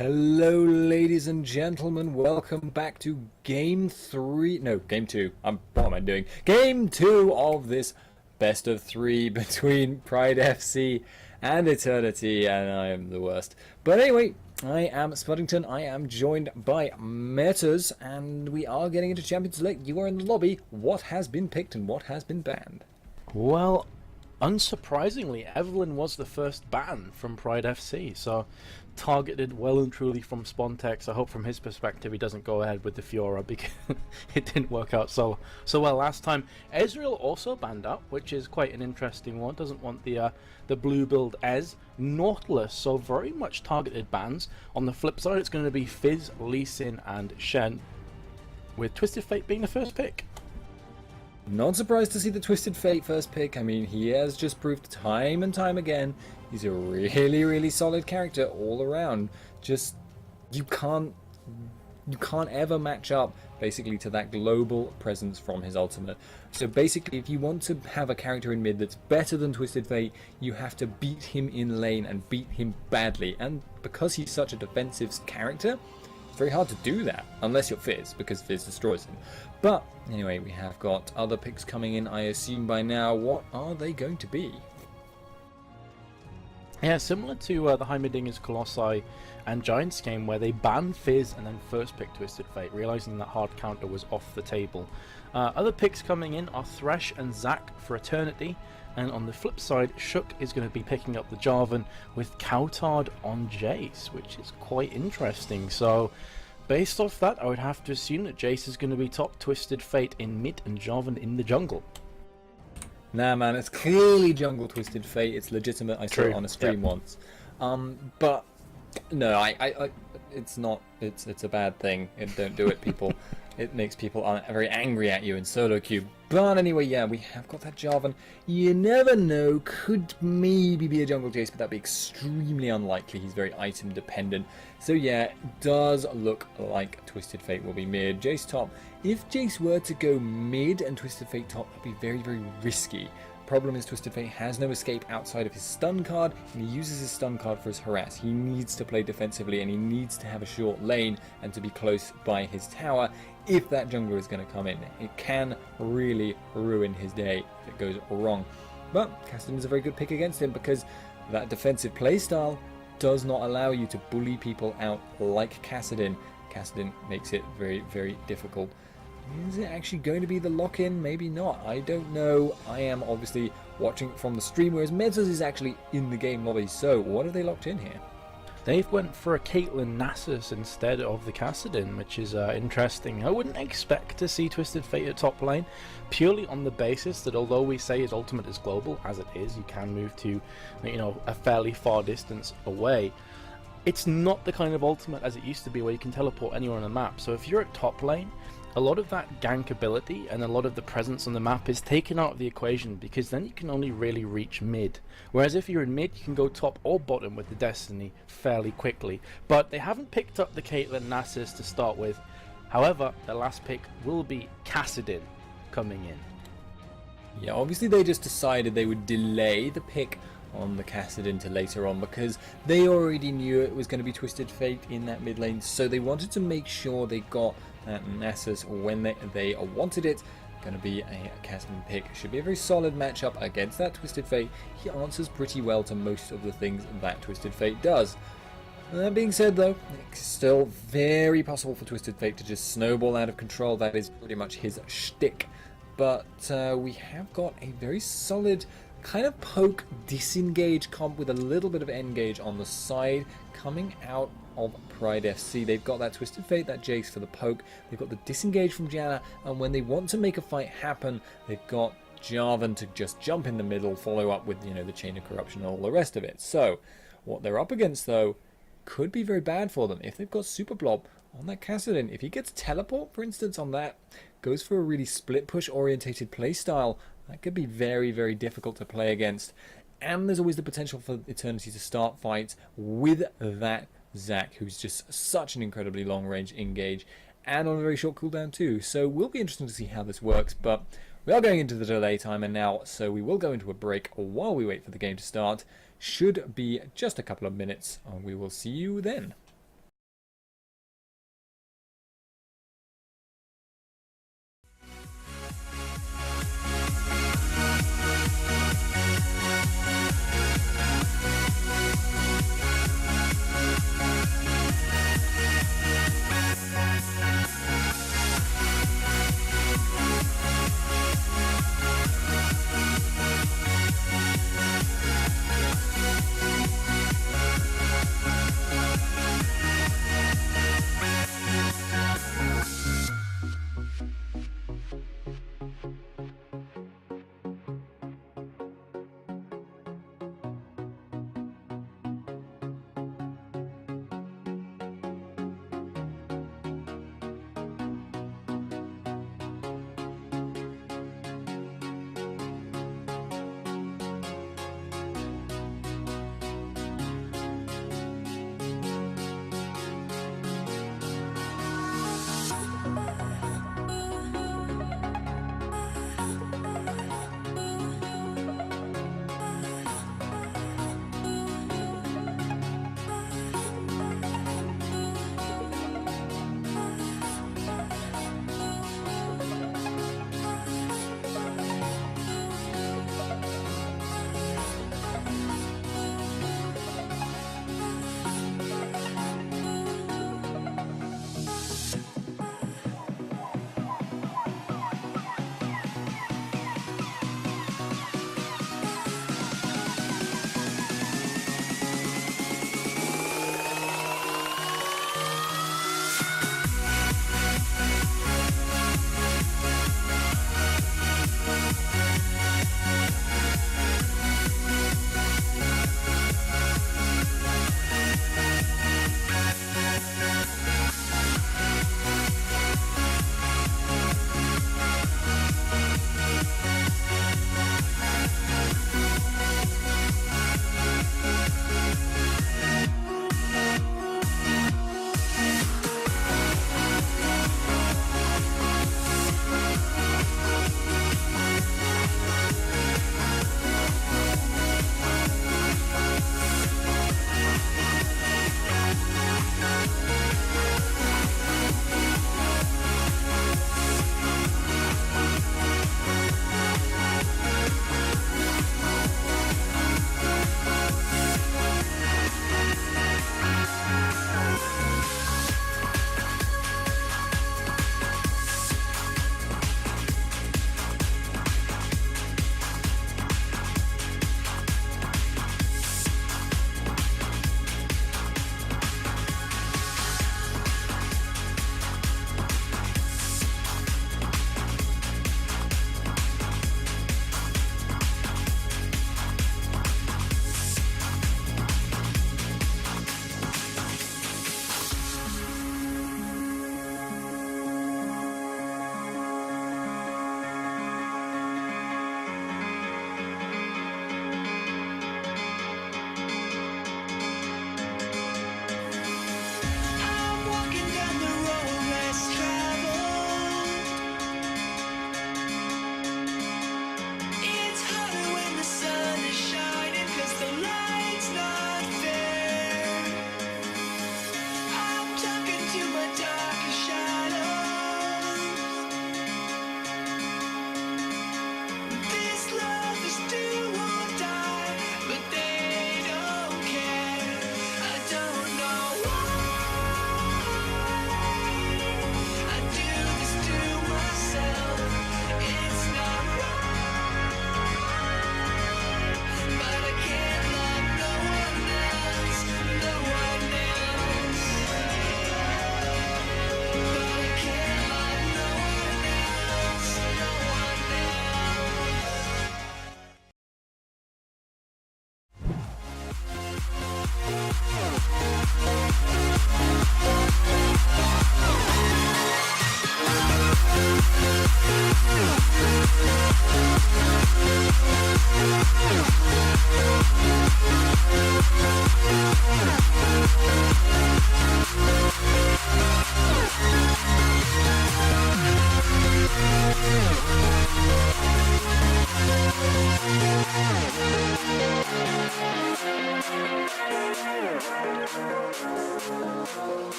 Hello, ladies and gentlemen. Welcome back to Game 3. No, Game 2. What am I doing? Game 2 of this best of 3 between PrideFC and Eternity, and I am the worst. But anyway, I am Spuddington. I am joined by Metas, and we are getting into Champions Select. You are in the lobby. What has been picked and what has been banned? Well, unsurprisingly, Evelyn was the first ban from PrideFC, so targeted well and truly from Spontex. I hope from his perspective he doesn't go ahead with the Fiora because it didn't work out so well last time. Ezreal also banned up, which is quite an interesting one. Doesn't want the blue build Ez. Nautilus, so very much targeted bans. On the flip side, it's going to be Fizz, Lee Sin and Shen, with Twisted Fate being the first pick. Not surprised to see the Twisted Fate first pick. I mean, he has just proved time and time again he's a really, really solid character all around. Just, you can't ever match up basically to that global presence from his ultimate. So basically, if you want to have a character in mid that's better than Twisted Fate, you have to beat him in lane and beat him badly. And because he's such a defensive character, it's very hard to do that, unless you're Fizz, because Fizz destroys him. But anyway, we have got other picks coming in, I assume by now. What are they going to be? Yeah, similar to the Heimerdinger's Colossi and Giants game, where they banned Fizz and then first picked Twisted Fate, realizing that hard counter was off the table. Other picks coming in are Thresh and Zac for Eternity, and on the flip side, Shook is going to be picking up the Jarvan with Kaostv on Jace, which is quite interesting. So, based off that, I would have to assume that Jace is going to be top, Twisted Fate in mid, and Jarvan in the jungle. Nah, man, it's clearly jungle Twisted Fate. It's legitimate. I saw it on a stream once. But no, it's not. It's a bad thing. Don't do it, people. It makes people very angry at you in solo queue. But anyway, yeah, we have got that Jarvan. You never know. Could maybe be a jungle Jace, but that'd be extremely unlikely. He's very item dependent. So yeah, it does look like Twisted Fate will be mid. Jace top. If Jace were to go mid and Twisted Fate top, that'd be very, very risky. Problem is Twisted Fate has no escape outside of his stun card, and he uses his stun card for his harass. He needs to play defensively, and he needs to have a short lane and to be close by his tower if that jungler is going to come in. It can really ruin his day if it goes wrong. But Kassadin is a very good pick against him because that defensive playstyle does not allow you to bully people out like Kassadin. Kassadin makes it very, very difficult. Is it actually going to be the lock-in? Maybe not. I don't know. I am obviously watching from the stream, whereas Metas is actually in the game lobby. So, what have they locked in here? They've went for a Caitlyn Nasus instead of the Kassadin, which is interesting. I wouldn't expect to see Twisted Fate at top lane, purely on the basis that although we say his ultimate is global, as it is, you can move to, a fairly far distance away. It's not the kind of ultimate as it used to be where you can teleport anywhere on the map. So if you're at top lane, a lot of that gank ability and a lot of the presence on the map is taken out of the equation, because then you can only really reach mid. Whereas if you're in mid, you can go top or bottom with the Destiny fairly quickly. But they haven't picked up the Caitlyn Nasus to start with. However, the last pick will be Kassadin coming in. Yeah, obviously they just decided they would delay the pick on the Kassadin to later on because they already knew it was going to be Twisted Fate in that mid lane, so they wanted to make sure they got that Nasus when they wanted it. Going to be a Kassadin pick. Should be a very solid matchup against that Twisted Fate. He answers pretty well to most of the things that Twisted Fate does. That being said though, it's still very possible for Twisted Fate to just snowball out of control. That is pretty much his shtick. But we have got a very solid kind of poke disengage comp with a little bit of engage on the side coming out of PrideFC. They've got that Twisted Fate, that Jace for the poke. They've got the disengage from Janna, and when they want to make a fight happen, they've got Jarvan to just jump in the middle, follow up with the Chain of Corruption and all the rest of it. So what they're up against though could be very bad for them if they've got Super Blob on that Kassadin. If he gets teleport, for instance, on that, goes for a really split push orientated playstyle, that could be very, very difficult to play against. And there's always the potential for Eternity to start fights with that Zac, who's just such an incredibly long range engage and on a very short cooldown too. So will be interesting to see how this works, but we are going into the delay timer now, so we will go into a break while we wait for the game to start. Should be just a couple of minutes, and we will see you then.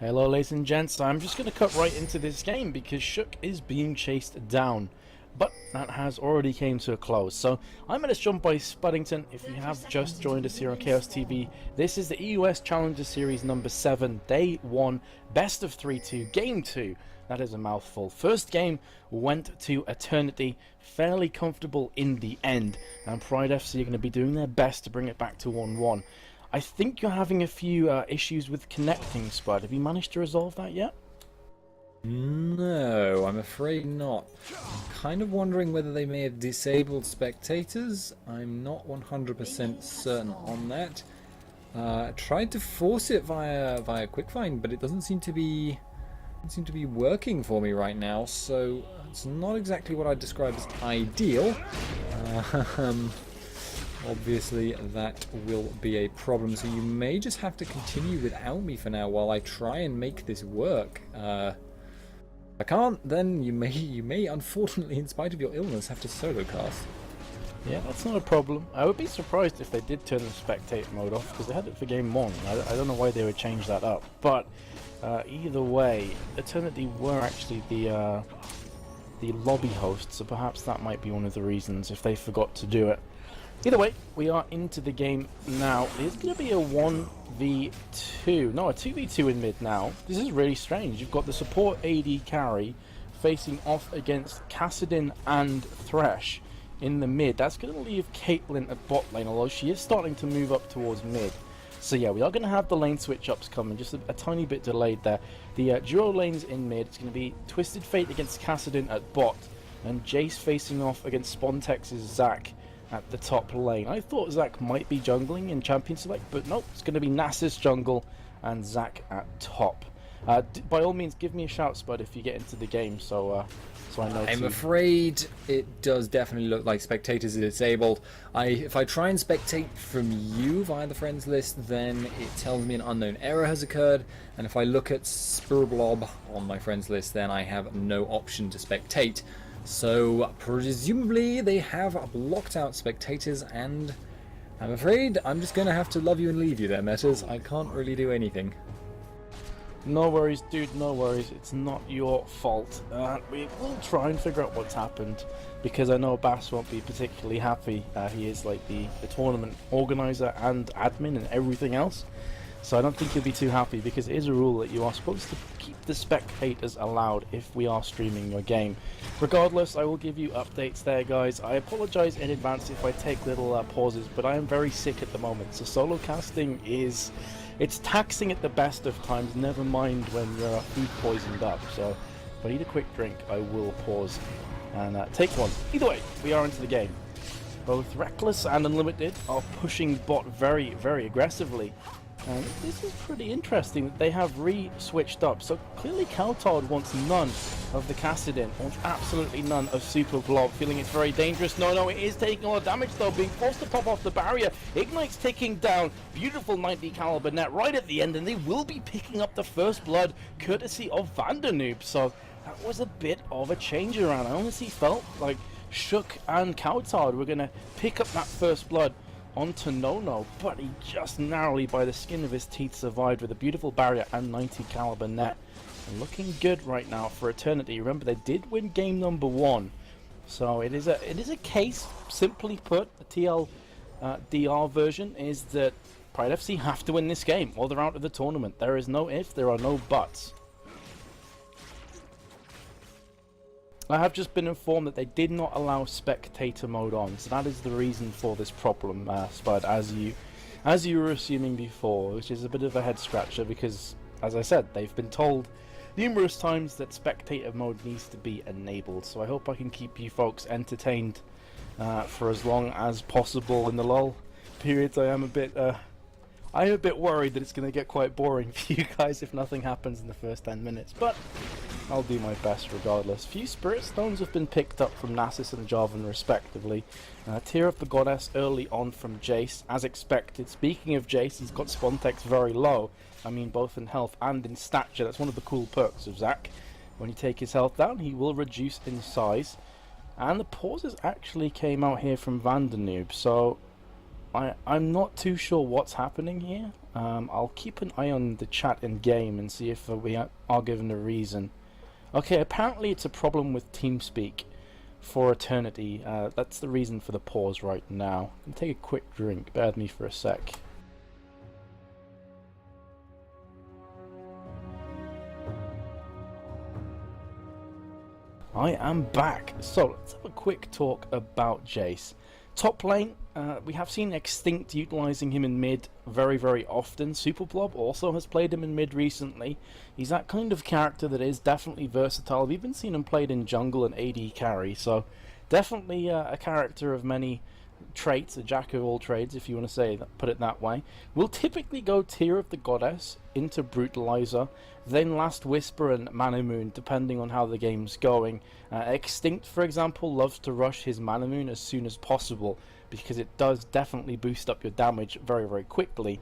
Hello ladies and gents, I'm just going to cut right into this game because Shook is being chased down. But that has already came to a close. So I'm going to jump by Spuddington. If you have just joined us here on Kaostv, this is the EUS Challenger Series number 7, Day 1, Best of 3-2, Game 2. That is a mouthful. First game went to Eternity, fairly comfortable in the end. And PrideFC are going to be doing their best to bring it back to 1-1. I think you're having a few issues with connecting, Spud. Have you managed to resolve that yet? No, I'm afraid not. I'm kind of wondering whether they may have disabled spectators. I'm not 100% certain on that. I tried to force it via quickfind, but it doesn't seem to be working for me right now. So it's not exactly what I'd describe as ideal. Obviously that will be a problem, so you may just have to continue without me for now while I try and make this work. If I can't, then you may unfortunately, in spite of your illness, have to solo cast. Yeah, that's not a problem. I would be surprised if they did turn the spectate mode off, because they had it for game 1. I don't know why they would change that up, but either way, Eternity were actually the lobby host, so perhaps that might be one of the reasons if they forgot to do it. Either way, we are into the game now. It's going to be a 1v2. No, a 2v2 in mid now. This is really strange. You've got the support AD carry facing off against Kassadin and Thresh in the mid. That's going to leave Caitlyn at bot lane, although she is starting to move up towards mid. So yeah, we are going to have the lane switch ups coming, just a tiny bit delayed there. The duo lanes in mid, it's going to be Twisted Fate against Kassadin at bot, and Jace facing off against Spontex's Zac at the top lane. I thought Zac might be jungling in Champion Select, but nope, it's going to be Nasus jungle and Zac at top. By all means, give me a shout, Spud, if you get into the game, so I know. I'm afraid it does definitely look like spectators are disabled. If I try and spectate from you via the friends list, then it tells me an unknown error has occurred, and if I look at Spurblob on my friends list, then I have no option to spectate. So presumably they have blocked out spectators, and I'm afraid I'm just going to have to love you and leave you there, Metas. I can't really do anything. No worries, dude, no worries. It's not your fault. We will try and figure out what's happened, because I know Bass won't be particularly happy. He is like the tournament organizer and admin and everything else. So I don't think he'll be too happy, because it is a rule that you are supposed to keep the spectators allowed if we are streaming your game. Regardless, I will give you updates there, guys. I apologize in advance if I take little pauses, but I am very sick at the moment. So solo casting it's taxing at the best of times, never mind when you're food poisoned up. So if I need a quick drink, I will pause and take one. Either way, we are into the game. Both Reckless and Unlimited are pushing bot very, very aggressively. And this is pretty interesting that they have re-switched up. So clearly Kaostv wants none of the Kassadin, wants absolutely none of Super Blob, feeling it's very dangerous. No, it is taking a lot of damage though, being forced to pop off the barrier. Ignite's ticking down, beautiful 90 caliber net right at the end, and they will be picking up the first blood courtesy of Vandernoop. So that was a bit of a change around. I honestly felt like Shook and Kaostv were going to pick up that first blood onto Nono, but he just narrowly by the skin of his teeth survived with a beautiful barrier and 90 caliber net. And looking good right now for Eternity. Remember, they did win game number 1, so it is a case, simply put, the TLDR version is that PrideFC have to win this game or they're out of the tournament. There is no if, there are no buts. I have just been informed that they did not allow spectator mode on, so that is the reason for this problem, Spud, as you were assuming before, which is a bit of a head scratcher because, as I said, they've been told numerous times that spectator mode needs to be enabled. So I hope I can keep you folks entertained for as long as possible in the lull periods. I am a bit worried that it's going to get quite boring for you guys if nothing happens in the first 10 minutes, but I'll do my best regardless. Few Spirit Stones have been picked up from Nasus and Jarvan respectively. Tear of the Goddess early on from Jace, as expected. Speaking of Jace, he's got Spontex very low. I mean both in health and in stature. That's one of the cool perks of Zac. When you take his health down, he will reduce in size. And the pauses actually came out here from Vandernoop, so I'm not too sure what's happening here. I'll keep an eye on the chat in game and see if we are given a reason. Okay, apparently it's a problem with TeamSpeak for Eternity. That's the reason for the pause right now. I'm gonna take a quick drink. Bear with me for a sec. I am back. So let's have a quick talk about Jace. Top lane, we have seen Extinct utilising him in mid very, very often. Superblob also has played him in mid recently. He's that kind of character that is definitely versatile. I've even seen him played in jungle and AD carry, so definitely a character of many traits, a jack of all trades if you want to say that, put it that way. We'll typically go Tear of the Goddess into Brutalizer, then Last Whisper and Mana Moon depending on how the game's going. Extinct, for example, loves to rush his Mana Moon as soon as possible because it does definitely boost up your damage very, very quickly.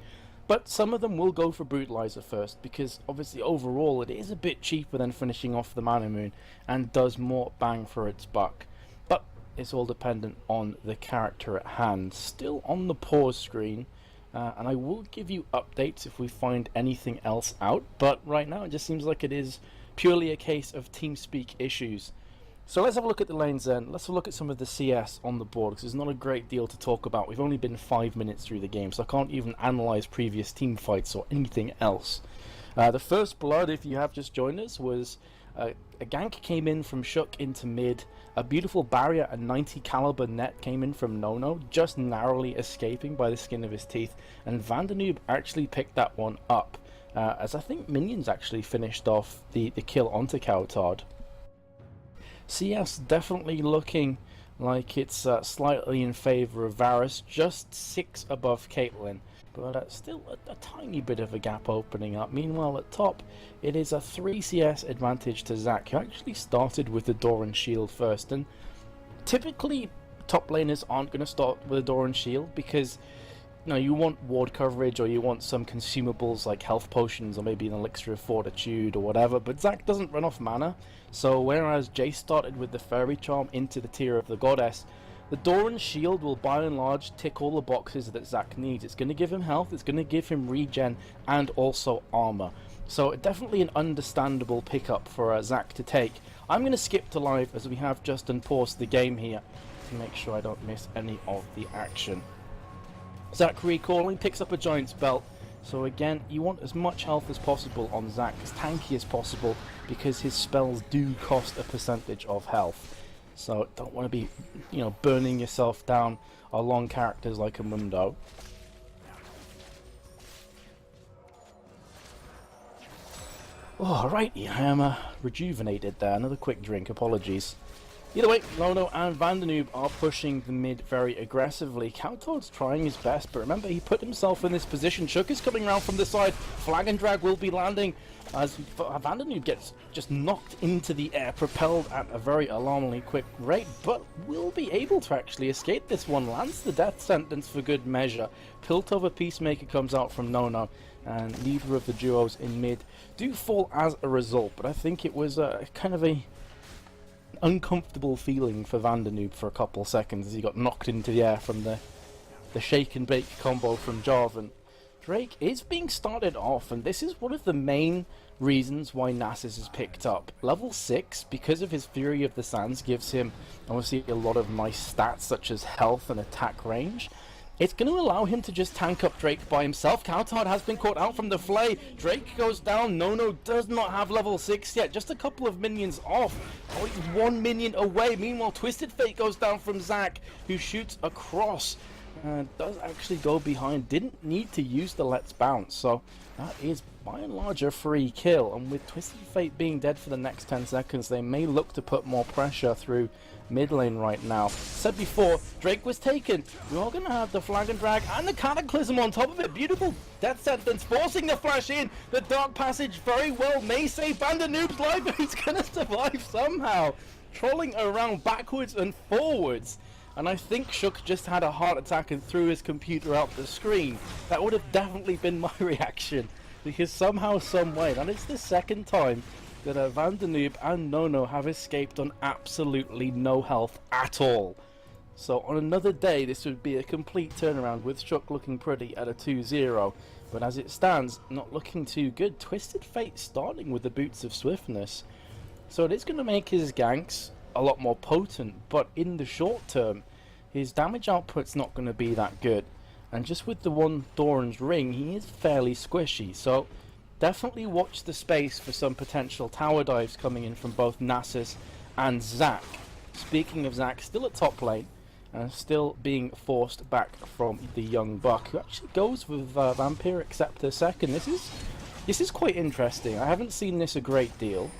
But some of them will go for Brutalizer first because obviously overall it is a bit cheaper than finishing off the Mana Moon and does more bang for its buck. But it's all dependent on the character at hand. Still on the pause screen, and I will give you updates if we find anything else out, but right now it just seems like it is purely a case of TeamSpeak issues. So let's have a look at the lanes then. Let's have a look at some of the CS on the board, because there's not a great deal to talk about. We've only been 5 minutes through the game, so I can't even analyse previous team fights or anything else. The first blood, if you have just joined us, was a gank came in from Shook into mid. A beautiful barrier, a 90 caliber net came in from Nono, just narrowly escaping by the skin of his teeth. And Vandenoob actually picked that one up, as I think Minions actually finished off the kill onto Kaostv. CS definitely looking like it's slightly in favour of Varus, just 6 above Caitlyn. But still a tiny bit of a gap opening up. Meanwhile, at top, it is a 3 CS advantage to Zac, who actually started with the Doran Shield first. And typically, top laners aren't going to start with a Doran Shield because you want ward coverage or you want some consumables like health potions or maybe an elixir of fortitude or whatever. But Zac doesn't run off mana, so whereas Jace started with the Fairy Charm into the Tear of the Goddess, the Doran Shield will by and large tick all the boxes that Zac needs. It's going to give him health, it's going to give him regen, and also armor. So definitely an understandable pickup for Zac to take. I'm going to skip to live as we have just unpaused the game here to make sure I don't miss any of the action. Zac recalling, picks up a Giant's Belt. So again, you want as much health as possible on Zac, as tanky as possible, because his spells do cost a percentage of health. So don't want to be, burning yourself down along characters like a Mundo. Alrighty, I am rejuvenated there. Another quick drink, apologies. Either way, Lono and Vandenoob are pushing the mid very aggressively. Kaostv's trying his best, but remember, he put himself in this position. Shook is coming around from the side. Flag and drag will be landing as Vandenoob gets just knocked into the air, propelled at a very alarmingly quick rate, but will be able to actually escape this one. Lands the death sentence for good measure. Piltover Peacemaker comes out from Nono, and neither of the duos in mid do fall as a result, but I think it was kind of a uncomfortable feeling for Vandenoob for a couple seconds as he got knocked into the air from the shake and bake combo from Jarvan. Drake is being started off, and this is one of the main reasons why Nasus is picked up. Level 6, because of his Fury of the Sands, gives him obviously a lot of nice stats such as health and attack range. It's going to allow him to just tank up Drake by himself. Kaostv has been caught out from the flay. Drake goes down. Nono does not have level 6 yet. Just a couple of minions off. Oh, he's 1 minion away. Meanwhile, Twisted Fate goes down from Zac, who shoots across. Does actually go behind. Didn't need to use the Let's Bounce. So that is by and large a free kill. And with Twisted Fate being dead for the next 10 seconds, they may look to put more pressure through mid lane right now. Said before, Drake was taken. We're all going to have the flag and drag and the cataclysm on top of it. Beautiful death sentence, forcing the flash in. The dark passage very well may save Vandenoob's life, but he's going to survive somehow. Trolling around backwards and forwards. And I think Shook just had a heart attack and threw his computer out the screen. That would have definitely been my reaction. Because somehow, some way, that is the second time that Vandenoob and Nono have escaped on absolutely no health at all. So on another day, this would be a complete turnaround with Shook looking pretty at a 2-0. But as it stands, not looking too good. Twisted Fate starting with the boots of swiftness. So it is going to make his ganks a lot more potent, but in the short term, his damage output's not going to be that good. And just with the one Doran's ring, he is fairly squishy. So definitely watch the space for some potential tower dives coming in from both Nasus and Zac. Speaking of Zac, still at top lane, still being forced back from the young buck, who actually goes with Vampiric Scepter second. This is quite interesting. I haven't seen this a great deal.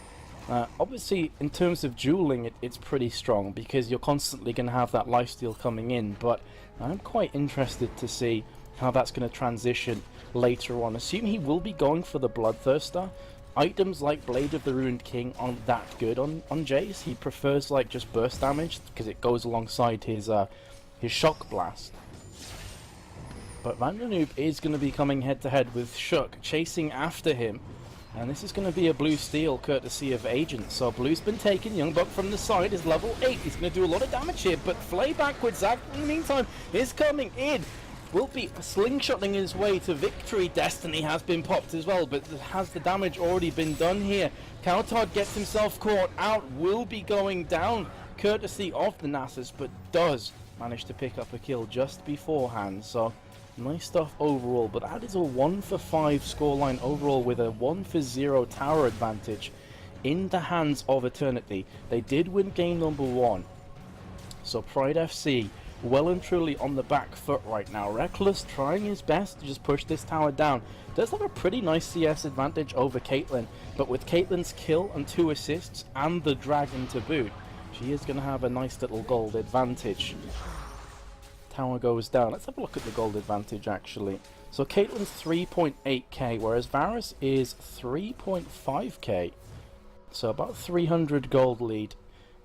Obviously, in terms of dueling, it's pretty strong because you're constantly going to have that lifesteal coming in, but I'm quite interested to see how that's going to transition later on. Assume he will be going for the Bloodthirster. Items like Blade of the Ruined King aren't that good on Jace. He prefers like just burst damage because it goes alongside his Shock Blast. But Vandernoob is going to be coming head to head with Shook, chasing after him. And this is going to be a blue steal courtesy of Agent. So blue's been taken, Young Buck from the side is level 8. He's going to do a lot of damage here, but Flay backwards, Zac in the meantime is coming in. Will be slingshotting his way to victory. Destiny has been popped as well, but has the damage already been done here? Kaostv gets himself caught out, will be going down courtesy of the Nasus, but does manage to pick up a kill just beforehand. So nice stuff overall, but that is a 1 for 5 scoreline overall with a 1 for 0 tower advantage in the hands of Eternity. They did win game number 1, so PrideFC well and truly on the back foot right now. Reckless trying his best to just push this tower down. Does have a pretty nice CS advantage over Caitlyn, but with Caitlyn's kill and 2 assists and the dragon to boot, she is going to have a nice little gold advantage. Tower goes down. Let's have a look at the gold advantage actually. So Caitlyn's 3.8k, whereas Varus is 3.5k. So about 300 gold lead,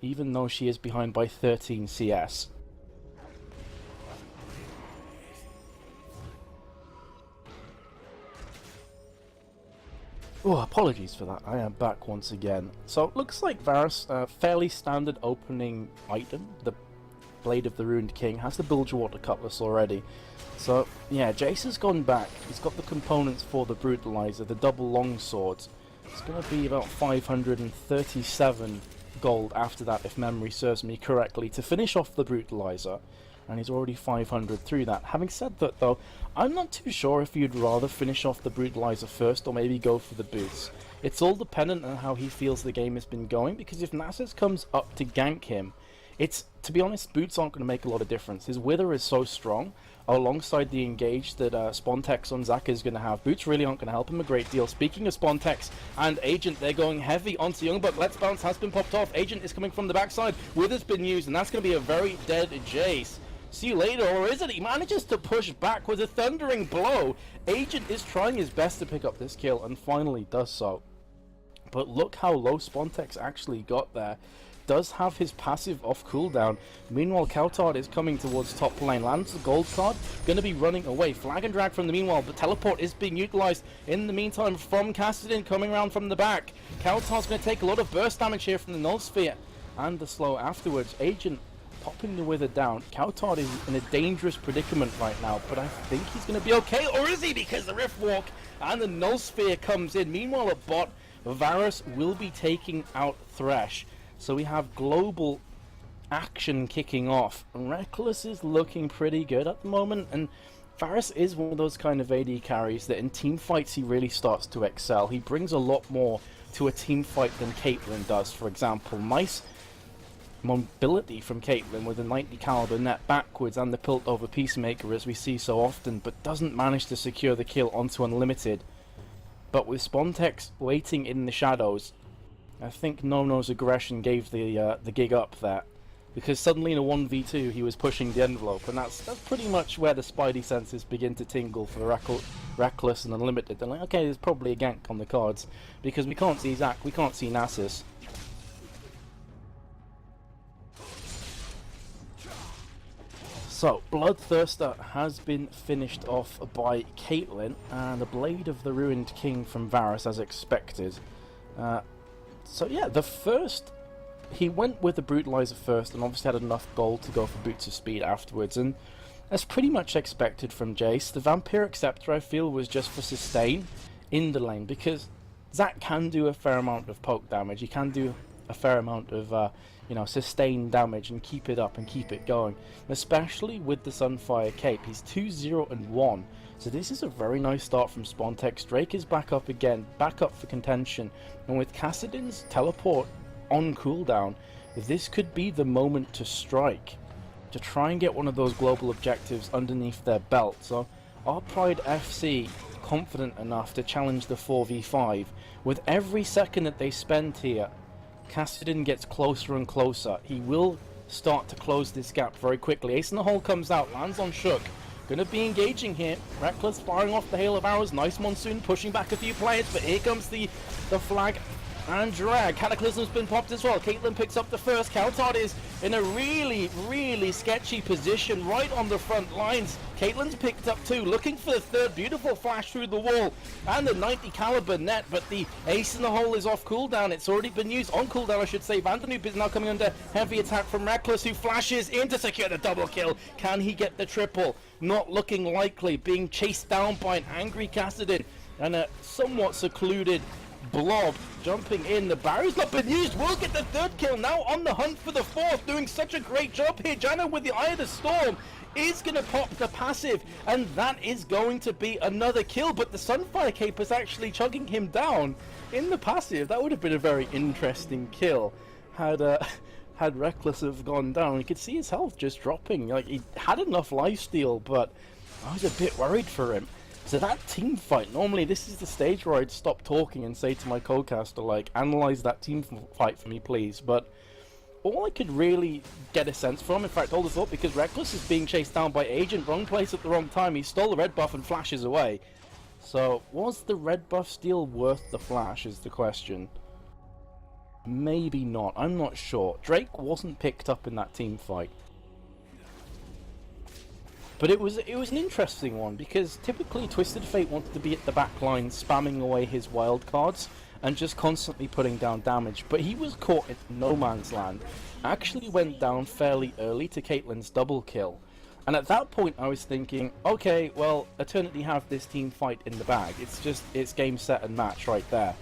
even though she is behind by 13 CS. Oh, apologies for that. I am back once again. So it looks like Varus, fairly standard opening item. The Blade of the Ruined King has the Bilgewater Cutlass already. So yeah, Jace has gone back. He's got the components for the Brutalizer, the double long swords. It's going to be about 537 gold after that, if memory serves me correctly, to finish off the Brutalizer. And he's already 500 through that. Having said that though, I'm not too sure if you'd rather finish off the Brutalizer first or maybe go for the boots. It's all dependent on how he feels the game has been going, because if Nasus comes up to gank him, to be honest, boots aren't going to make a lot of difference. His Wither is so strong, alongside the engage that Spontex on Zac is going to have. Boots really aren't going to help him a great deal. Speaking of Spontex and Agent, they're going heavy onto Youngbuck. Let's Bounce has been popped off. Agent is coming from the backside. Wither's been used, and that's going to be a very dead Jace. See you later, or is it? He manages to push back with a thundering blow. Agent is trying his best to pick up this kill, and finally does so. But look how low Spontex actually got there. Does have his passive off cooldown. Meanwhile, Kaostv is coming towards top lane. Lands the gold card, going to be running away. Flag and drag from the meanwhile, but teleport is being utilized in the meantime from Kassadin coming around from the back. Kaostv's going to take a lot of burst damage here from the Null Sphere and the slow afterwards. Agent popping the Wither down. Kaostv is in a dangerous predicament right now, but I think he's going to be okay, or is he? Because the Rift Walk and the Null Sphere comes in. Meanwhile, at bot, Varus will be taking out Thresh. So we have global action kicking off. Reckless is looking pretty good at the moment, and Varus is one of those kind of AD carries that in team fights he really starts to excel. He brings a lot more to a team fight than Caitlyn does, for example. Nice mobility from Caitlyn with a 90 caliber net backwards and the pilt over Peacemaker, as we see so often, but doesn't manage to secure the kill onto Unlimited. But with Spontex waiting in the shadows, I think Nono's aggression gave the gig up there, because suddenly in a 1v2 he was pushing the envelope, and that's pretty much where the spidey senses begin to tingle for Reckless and Unlimited. They're like, okay, there's probably a gank on the cards, because we can't see Zac, we can't see Nasus. So, Bloodthirster has been finished off by Caitlyn, and the Blade of the Ruined King from Varus as expected. So yeah, the first he went with the Brutalizer first and obviously had enough gold to go for Boots of Speed afterwards, and that's pretty much expected from Jace. The Vampiric Scepter, I feel, was just for sustain in the lane, because Zac can do a fair amount of poke damage. He can do a fair amount of, you know, sustained damage and keep it up and keep it going. Especially with the Sunfire Cape. He's 2-0-1. So this is a very nice start from Spontex. Drake is back up again, back up for contention. And with Kassadin's teleport on cooldown, this could be the moment to strike, to try and get one of those global objectives underneath their belt. So are PrideFC confident enough to challenge the 4v5? With every second that they spend here, Kassadin gets closer and closer. He will start to close this gap very quickly. Ace in the hole comes out, lands on Shook. Gonna be engaging here. Reckless firing off the hail of arrows. Nice Monsoon pushing back a few players, but here comes the flag and drag. Cataclysm's been popped as well. Caitlyn picks up the first. Kaostv is in a really sketchy position right on the front lines. Caitlyn's picked up two, looking for the third. Beautiful flash through the wall and the 90 caliber net, but the ace in the hole is off cooldown. It's already been used on cooldown, I should say. Vandernoop is now coming under heavy attack from Reckless, who flashes in to secure the double kill. Can he get the triple? Not looking likely. Being chased down by an angry Kassadin and a somewhat secluded Blob jumping in. The barrier's not been used. Will get the third kill. Now on the hunt for the fourth. Doing such a great job here. Janna with the Eye of the Storm is going to pop the passive, and that is going to be another kill. But the Sunfire Cape is actually chugging him down in the passive. That would have been a very interesting kill had Reckless have gone down. You could see his health just dropping. Like, he had enough lifesteal, but I was a bit worried for him. So that team fight, normally this is the stage where I'd stop talking and say to my co-caster, like, analyze that team fight for me, please. But all I could really get a sense from, in fact, hold the thought, because Reckless is being chased down by Agent, wrong place at the wrong time. He stole the red buff and flashes away. So was the red buff steal worth the flash is the question. Maybe not, I'm not sure. Drake wasn't picked up in that team fight. But it was an interesting one, because typically Twisted Fate wanted to be at the back line spamming away his wild cards and just constantly putting down damage, but he was caught in no man's land. Actually went down fairly early to Caitlyn's double kill, and at that point I was thinking, okay, well, Eternity have this team fight in the bag. It's game, set and match right there.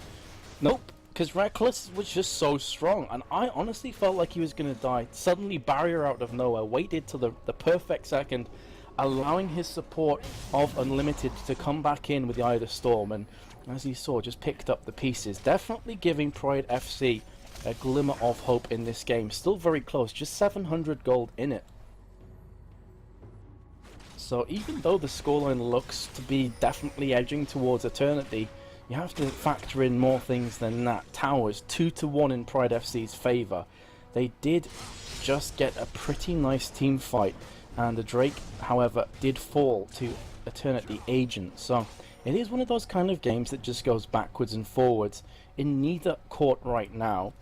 Nope, because Reckless was just so strong, and I honestly felt like he was going to die. Suddenly barrier out of nowhere, waited till the perfect second, allowing his support of Unlimited to come back in with the Eye of the Storm, and as you saw, just picked up the pieces. Definitely giving PrideFC a glimmer of hope in this game. Still very close, just 700 gold in it. So even though the scoreline looks to be definitely edging towards Eternity, you have to factor in more things than that. Towers, 2-1 in PrideFC's favour. They did just get a pretty nice team fight, and the Drake, however, did fall to Eternity Agent. So it is one of those kind of games that just goes backwards and forwards in neither court right now.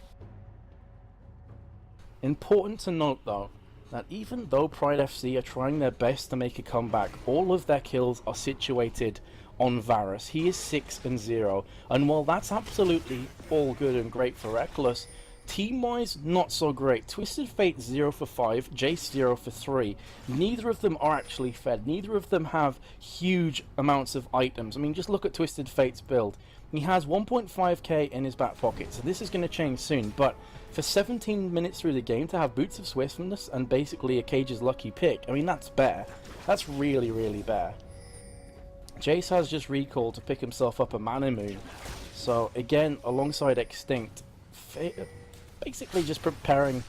Important to note though, that even though PrideFC are trying their best to make a comeback, all of their kills are situated on Varus. He is 6-0, and while that's absolutely all good and great for Reckless, team-wise, not so great. Twisted Fate 0 for 5, Jace 0 for 3. Neither of them are actually fed. Neither of them have huge amounts of items. I mean, just look at Twisted Fate's build. He has 1.5k in his back pocket, so this is going to change soon. But for 17 minutes through the game to have Boots of Swiftness and basically a Cage's lucky pick, I mean, that's bare. That's really, really bare. Jace has just recalled to pick himself up a Mana Moon. So again, alongside Extinct, basically just preferring,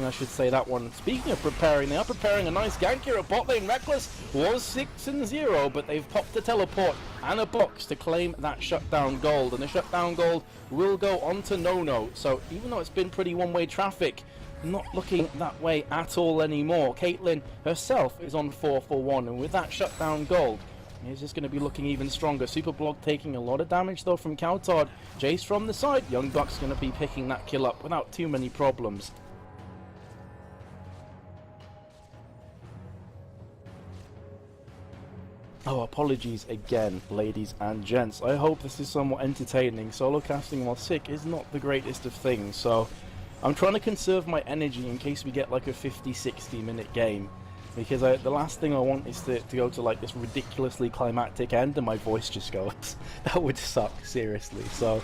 I should say, that one. Speaking of preparing, they are preparing a nice gank here at bot lane. Reckless was 6-0, but they've popped a teleport and a box to claim that shutdown gold, and the shutdown gold will go on to Nono. So even though it's been pretty one-way traffic, not looking that way at all anymore. Caitlyn herself is on 4 for 1, and with that shutdown gold, he's just going to be looking even stronger. Super Block taking a lot of damage though from Kaostv. Jace from the side. Young Buck's going to be picking that kill up without too many problems. Oh, apologies again, ladies and gents. I hope this is somewhat entertaining. Solo casting while sick is not the greatest of things, so I'm trying to conserve my energy in case we get like a 50-60 minute game, because the last thing I want is to go to like this ridiculously climactic end and my voice just goes. That would suck, seriously. So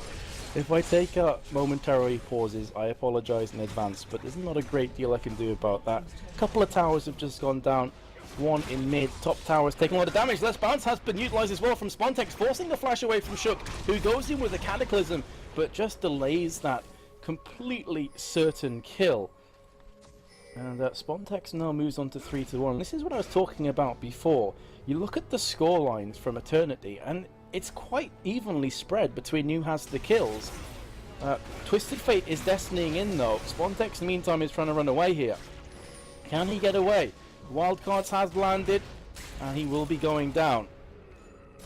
if I take momentary pauses, I apologize in advance, but there's not a great deal I can do about that. A couple of towers have just gone down. One in mid, top tower's taking a lot of damage. Less bounce has been utilized as well from Spontex, forcing the flash away from Shook, who goes in with a Cataclysm, but just delays that completely certain kill. And Spontex now moves on to 3-1. This is what I was talking about before. You look at the score lines from Eternity, and it's quite evenly spread between who has the kills. Twisted Fate is destinying in though. Spontex in the meantime is trying to run away here. Can he get away? Wildcards has landed, and he will be going down.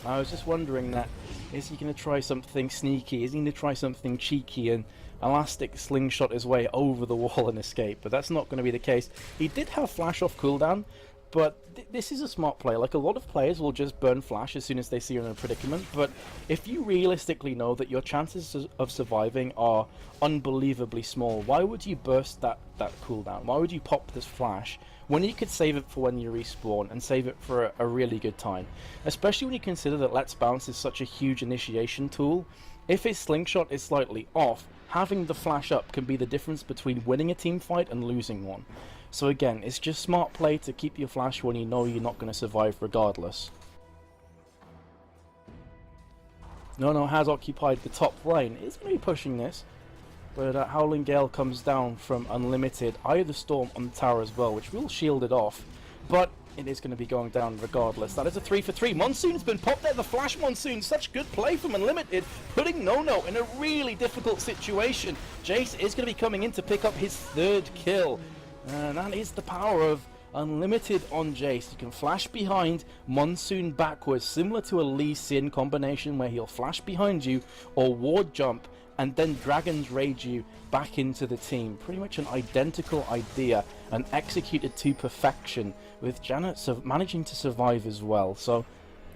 I was just wondering that, is he going to try something sneaky? Is he going to try something cheeky and elastic slingshot his way over the wall and escape? But that's not going to be the case. He did have flash off cooldown, but this is a smart play. Like, a lot of players will just burn flash as soon as they see you're in a predicament, but if you realistically know that your chances of surviving are unbelievably small, why would you burst that cooldown? Why would you pop this flash when you could save it for when you respawn and save it for a really good time? Especially when you consider that Let's Bounce is such a huge initiation tool. If his slingshot is slightly off, having the flash up can be the difference between winning a team fight and losing one. So again, it's just smart play to keep your flash when you know you're not going to survive regardless. No has occupied the top lane. He's going to be pushing this, but Howling Gale comes down from Unlimited. Eye of the Storm on the tower as well, which will shield it off, but it is going to be going down regardless. That is a 3-for-3. Monsoon's been popped there. The Flash Monsoon, such good play from Unlimited, putting No in a really difficult situation. Jace is going to be coming in to pick up his third kill. And that is the power of Unlimited on Jace. You can flash behind, Monsoon backwards, similar to a Lee Sin combination where he'll flash behind you or ward jump and then Dragon's Rage you back into the team. Pretty much an identical idea and executed to perfection, with Janet managing to survive as well. So,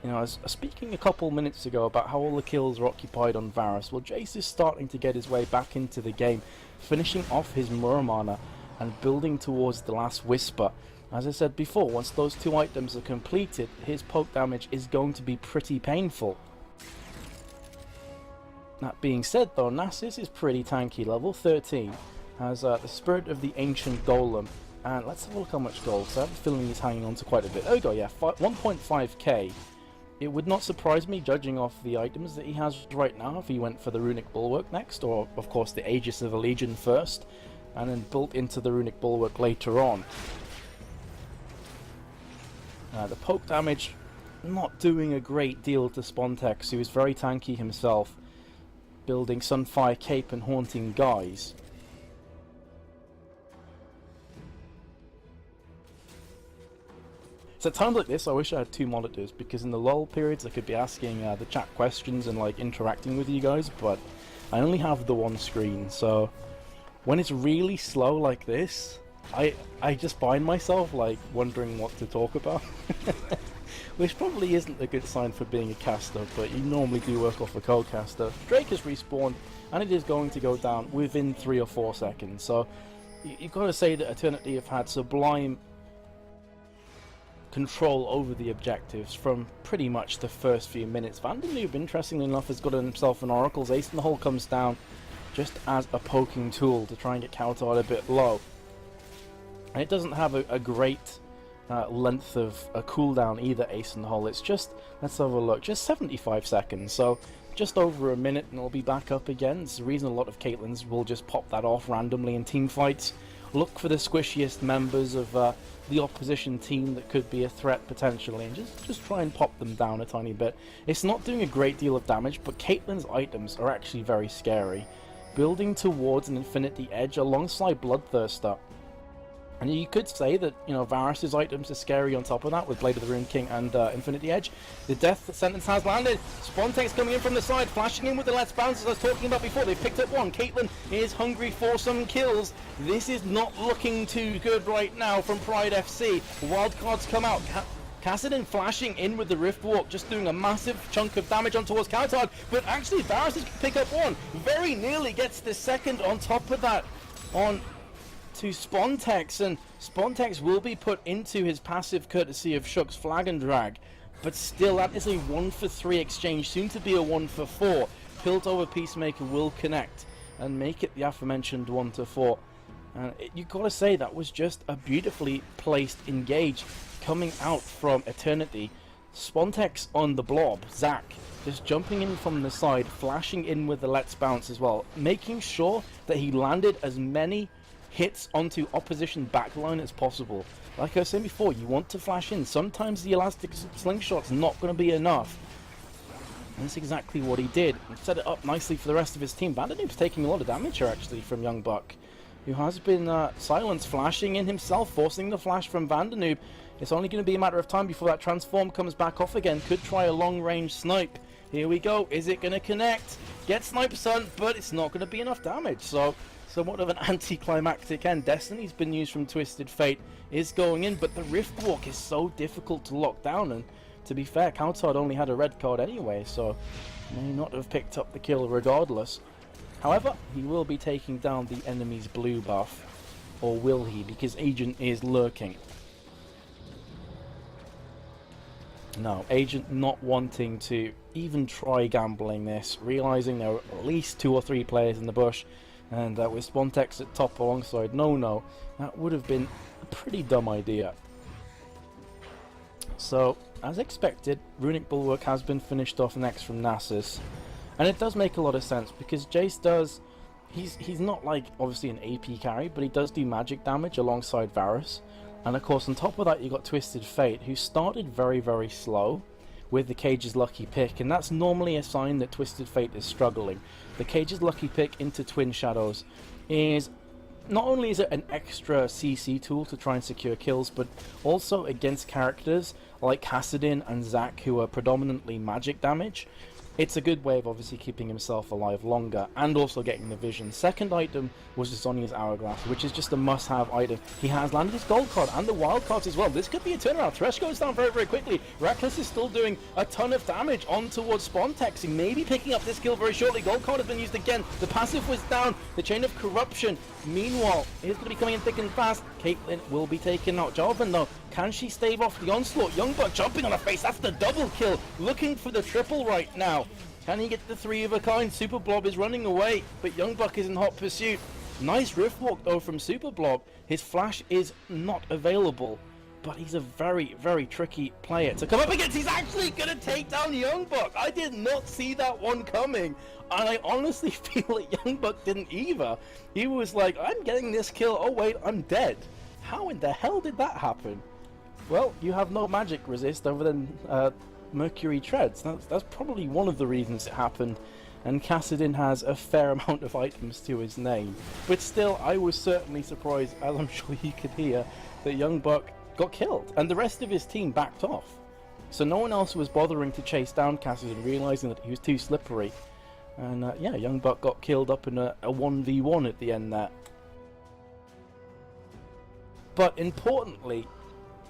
you know, I was speaking a couple minutes ago about how all the kills are occupied on Varus. Well, Jace is starting to get his way back into the game, finishing off his Muramana and building towards the last Whisper. As I said before, once those two items are completed, his poke damage is going to be pretty painful. That being said though, Nasus is pretty tanky, level 13, has the Spirit of the Ancient Golem, and let's have a look how much gold, so I have a feeling he's hanging on to quite a bit. There we go, yeah, 1.5k. It would not surprise me, judging off the items that he has right now, if he went for the Runic Bulwark next, or of course the Aegis of a Legion first, and then built into the Runic Bulwark later on. The poke damage not doing a great deal to Spontex, who is very tanky himself, building Sunfire Cape and Haunting Guise. So at times like this, I wish I had two monitors, because in the lull periods I could be asking the chat questions and like interacting with you guys, but I only have the one screen, so when it's really slow like this, I just find myself like wondering what to talk about. Which probably isn't a good sign for being a caster, but you normally do work off a co-caster. Drake has respawned, and it is going to go down within 3 or 4 seconds, so you've got to say that Eternity have had sublime control over the objectives from pretty much the first few minutes. Vandenoob, interestingly enough, has got himself an Oracle's Ace in the Hole comes down just as a poking tool to try and get Kaostv a bit low. And it doesn't have a great length of a cooldown either, Ace in the Hole. It's just, let's have a look, just 75 seconds, so just over a minute and it'll be back up again. It's the reason a lot of Caitlyn's will just pop that off randomly in team fights. Look for the squishiest members of the opposition team that could be a threat potentially, and just try and pop them down a tiny bit. It's not doing a great deal of damage, but Caitlyn's items are actually very scary. Building towards an Infinity Edge alongside Bloodthirster. And you could say that, you know, Varus's items are scary on top of that with Blade of the Rune King and Infinity Edge. The death sentence has landed. Spontex coming in from the side, flashing in with the Let's Bounce as I was talking about before. They've picked up one. Caitlyn is hungry for some kills. This is not looking too good right now from PrideFC. Wildcards come out. Kassadin flashing in with the Rift Walk, just doing a massive chunk of damage on towards Kaostv, but actually Varus is pick up one. Very nearly gets the second on top of that. on to Spontex, and Spontex will be put into his passive courtesy of Shook's flag and drag, but still that is a 1-for-3 exchange, soon to be a 1-for-4. Piltover Peacemaker will connect and make it the aforementioned 1-4. And you gotta say, that was just a beautifully placed engage coming out from Eternity. Spontex on the blob, Zach just jumping in from the side, flashing in with the Let's Bounce as well, making sure that he landed as many hits onto opposition backline as possible. Like I was saying before, you want to flash in. Sometimes the elastic slingshot's not going to be enough. And that's exactly what he did, and set it up nicely for the rest of his team. Vandanoop's taking a lot of damage here actually from Young Buck, who has been silenced, flashing in himself, forcing the flash from Vandanoop. It's only going to be a matter of time before that transform comes back off again. Could try a long range snipe. Here we go. Is it going to connect? Get Sniper Son, but it's not going to be enough damage. So somewhat of an anticlimactic end. Destiny's been used from Twisted Fate is going in, but the Rift Walk is so difficult to lock down, and to be fair, Kaostv only had a red card anyway, so may not have picked up the kill regardless. However, he will be taking down the enemy's blue buff, or will he, because Agent is lurking. No, Agent not wanting to even try gambling this, realizing there are at least 2 or 3 players in the bush, and with Spontex at top alongside No, that would have been a pretty dumb idea. So, as expected, Runic Bulwark has been finished off next from Nasus, and it does make a lot of sense, because Jace does, he's not like obviously an AP carry, but he does do magic damage alongside Varus, and of course on top of that you got Twisted Fate, who started very, very slow with the Cage's lucky pick, and that's normally a sign that Twisted Fate is struggling. The Cage's lucky pick into Twin Shadows is, not only is it an extra CC tool to try and secure kills, but also against characters like Kassadin and Zac, who are predominantly magic damage. It's a good way of obviously keeping himself alive longer and also getting the vision. Second item was the Sonya's Hourglass, which is just a must-have item. He has landed his gold card and the wild cards as well. This could be a turnaround. Thresh goes down very, very quickly. Reckless is still doing a ton of damage on towards Spontex. He may be picking up this kill very shortly. Gold card has been used again. The passive was down. The Chain of Corruption, meanwhile, is going to be coming in thick and fast. Caitlyn will be taken out. Jarvan, though, can she stave off the onslaught? Young Buck jumping on her face. That's the double kill. Looking for the triple right now. Can he get the 3 of a kind? Super Blob is running away, but Young Buck is in hot pursuit. Nice Rift Walk though from Super Blob. His flash is not available, but he's a very, very tricky player to come up against. He's actually going to take down Young Buck. I did not see that one coming, and I honestly feel that Young Buck didn't either. He was like, I'm getting this kill. Oh wait, I'm dead. How in the hell did that happen? Well, you have no magic resist other than Mercury Treads. That's probably one of the reasons it happened, and Kassadin has a fair amount of items to his name. But still, I was certainly surprised, as I'm sure you could hear, that Young Buck got killed, and the rest of his team backed off. So no one else was bothering to chase down Kassadin, realizing that he was too slippery. And yeah, Young Buck got killed up in a 1v1 at the end there. But importantly,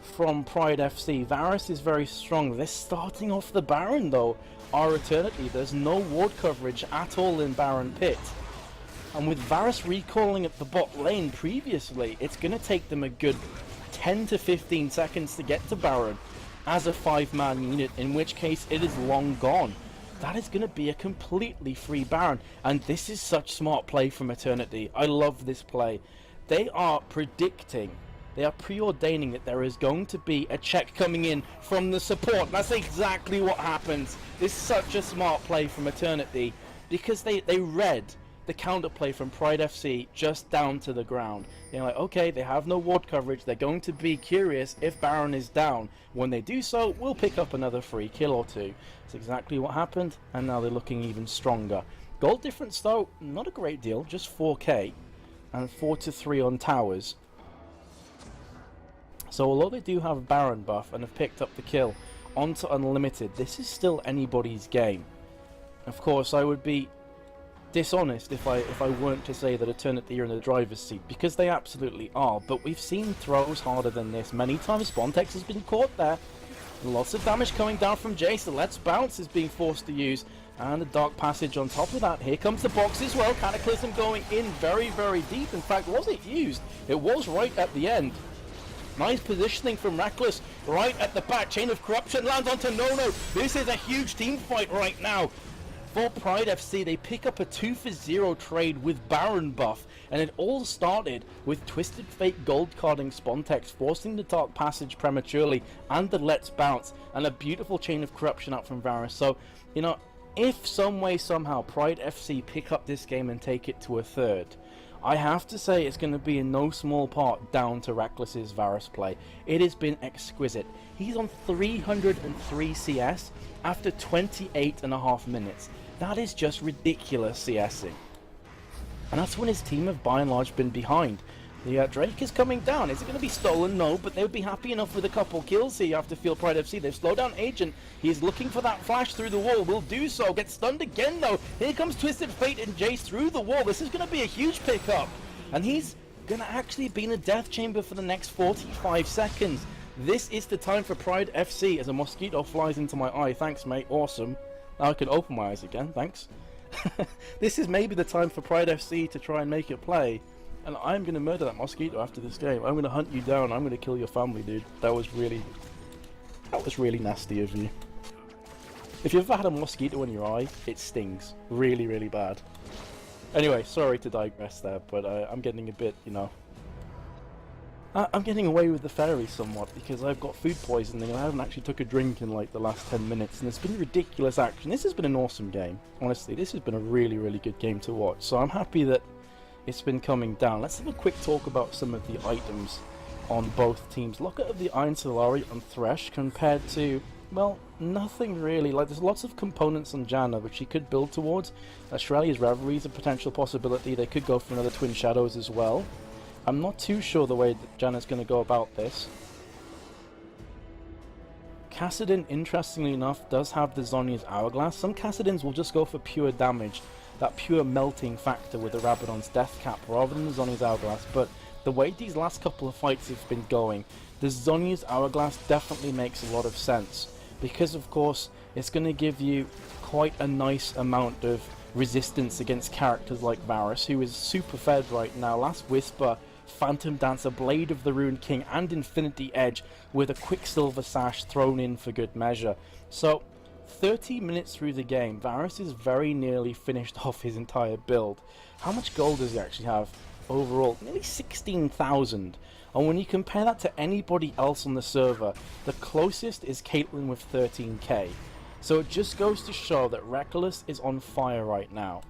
from PrideFC, Varus is very strong. They're starting off the Baron though, our Eternity. There's no ward coverage at all in Baron Pit. And with Varus recalling at the bot lane previously, it's going to take them a good 10 to 15 seconds to get to Baron as a 5-man unit, in which case it is long gone. That is going to be a completely free Baron, and this is such smart play from Eternity. I love this play. They are predicting, they are preordaining that there is going to be a check coming in from the support. That's exactly what happens. This is such a smart play from Eternity, because they read the counterplay from PrideFC just down to the ground. They're like, okay, they have no ward coverage. They're going to be curious if Baron is down. When they do so, we'll pick up another free kill or two. That's exactly what happened, and now they're looking even stronger. Gold difference though, not a great deal, just 4k, and 4 to 3 on towers. So although they do have a Baron buff and have picked up the kill onto Unlimited, this is still anybody's game. Of course, I would be dishonest if I weren't to say that Eternity are in the driver's seat, because they absolutely are, but we've seen throws harder than this many times. Spontex has been caught there. Lots of damage coming down from Jace. The Let's Bounce is being forced to use, And the Dark Passage on top of that. Here comes the box as well. Cataclysm going in very, very deep. In fact, was it used? It was right at the end. Nice positioning from Reckless right at the back. Chain of Corruption lands onto Nono. This is a huge team fight right now. For PrideFC, they pick up a 2-for-0 trade with Baron buff, and it all started with Twisted Fate gold carding Spontex, forcing the Dark Passage prematurely, and the Let's Bounce, and a beautiful Chain of Corruption out from Varus. So, you know, if some way, somehow, PrideFC pick up this game and take it to a third, I have to say it's going to be in no small part down to Reckless's Varus play. It has been exquisite. He's on 303 CS after 28.5 minutes. That is just ridiculous CSing. And that's when his team have by and large been behind. The Drake is coming down. Is it going to be stolen? No, but they would be happy enough with a couple kills here after Field PrideFC. They've slowed down Agent. He's looking for that flash through the wall. Will do so. Gets stunned again though. Here comes Twisted Fate and Jace through the wall. This is going to be a huge pickup. And he's going to actually be in a death chamber for the next 45 seconds. This is the time for PrideFC as a mosquito flies into my eye. Thanks, mate. Awesome. Now I can open my eyes again. Thanks. This is maybe the time for PrideFC to try and make it play. And I'm going to murder that mosquito after this game. I'm going to hunt you down. I'm going to kill your family, dude. That was really nasty of you. If you've ever had a mosquito in your eye, it stings. Really, really bad. Anyway, sorry to digress there, but I'm getting a bit, you know... I'm getting away with the fairy somewhat, because I've got food poisoning and I haven't actually took a drink in like the last 10 minutes, and it's been ridiculous action. This has been an awesome game. Honestly, this has been a really, really good game to watch. So I'm happy that it's been coming down. Let's have a quick talk about some of the items on both teams. Look at the Iron Solari on Thresh compared to, well, nothing really. Like, there's lots of components on Janna which he could build towards. Australia's Reverie is a potential possibility. They could go for another Twin Shadows as well. I'm not too sure the way that Janna's going to go about this. Kassadin, interestingly enough, does have the Zhonya's Hourglass. Some Kassadins will just go for pure damage, that pure melting factor with the Rabadon's Death Cap rather than the Zhonya's Hourglass, but the way these last couple of fights have been going, the Zhonya's Hourglass definitely makes a lot of sense, because of course it's going to give you quite a nice amount of resistance against characters like Varus, who is super fed right now. Last Whisper, Phantom Dancer, Blade of the Ruined King, and Infinity Edge with a Quicksilver Sash thrown in for good measure. So 30 minutes through the game, Varus is very nearly finished off his entire build. How much gold does he actually have overall? Nearly 16,000. And when you compare that to anybody else on the server, the closest is Caitlyn with 13k. So it just goes to show that Reckless is on fire right now.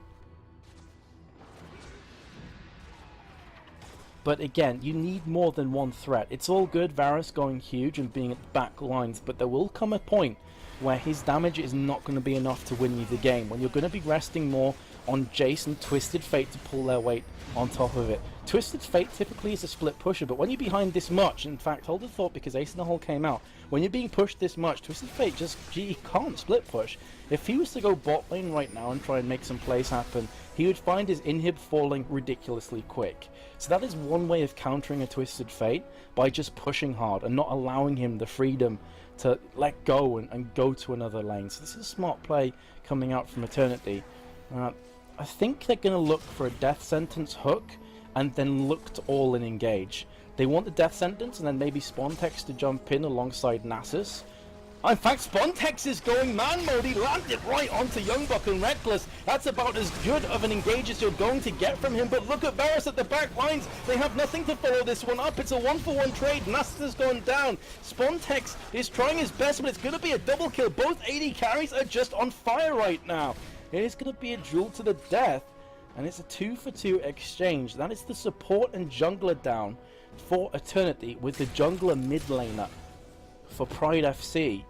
But again, you need more than one threat. It's all good Varus going huge and being at the back lines, but there will come a point where his damage is not going to be enough to win you the game, when you're going to be resting more on Jace and Twisted Fate to pull their weight on top of it. Twisted Fate typically is a split pusher, but when you're behind this much, in fact, hold the thought because Ace in the Hole came out, when you're being pushed this much, Twisted Fate just, he can't split push. If he was to go bot lane right now and try and make some plays happen, he would find his inhib falling ridiculously quick. So that is one way of countering a Twisted Fate, by just pushing hard and not allowing him the freedom to let go and go to another lane. So this is a smart play coming out from Eternity. I think they're going to look for a Death Sentence hook and then look to all in engage. They want the Death Sentence and then maybe Spontex to jump in alongside Nasus. In fact, Spontex is going man mode. He landed right onto Youngbuck and Reckless. That's about as good of an engage as you're going to get from him. But look at Varus at the back lines. They have nothing to follow this one up. It's a 1-for-1 trade. Nasus has gone down. Spontex is trying his best, but it's going to be a double kill. Both AD carries are just on fire right now. It is going to be a duel to the death, and it's a 2-for-2 exchange. That is the support and jungler down for Eternity, with the jungler mid laner for PrideFC.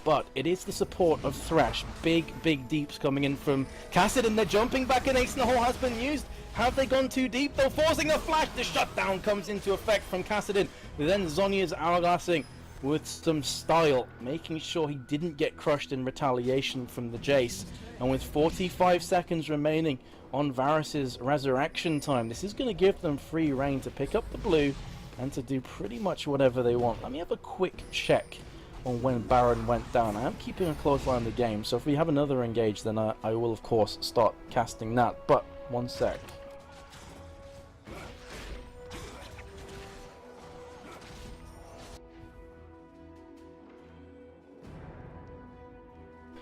But it is the support of Thresh. Big deeps coming in from Kassadin, and they're jumping back, and Ace in the Hole has been used. Have they gone too deep though? Forcing the flash, the shutdown comes into effect from Kassadin. Then Zhonya's hourglassing with some style, making sure he didn't get crushed in retaliation from the Jace. And with 45 seconds remaining on Varus's resurrection time, this is going to give them free reign to pick up the blue and to do pretty much whatever they want. Let me have a quick check on when Baron went down. I am keeping a close eye on the game, so if we have another engage, then I will of course start casting that. But one sec.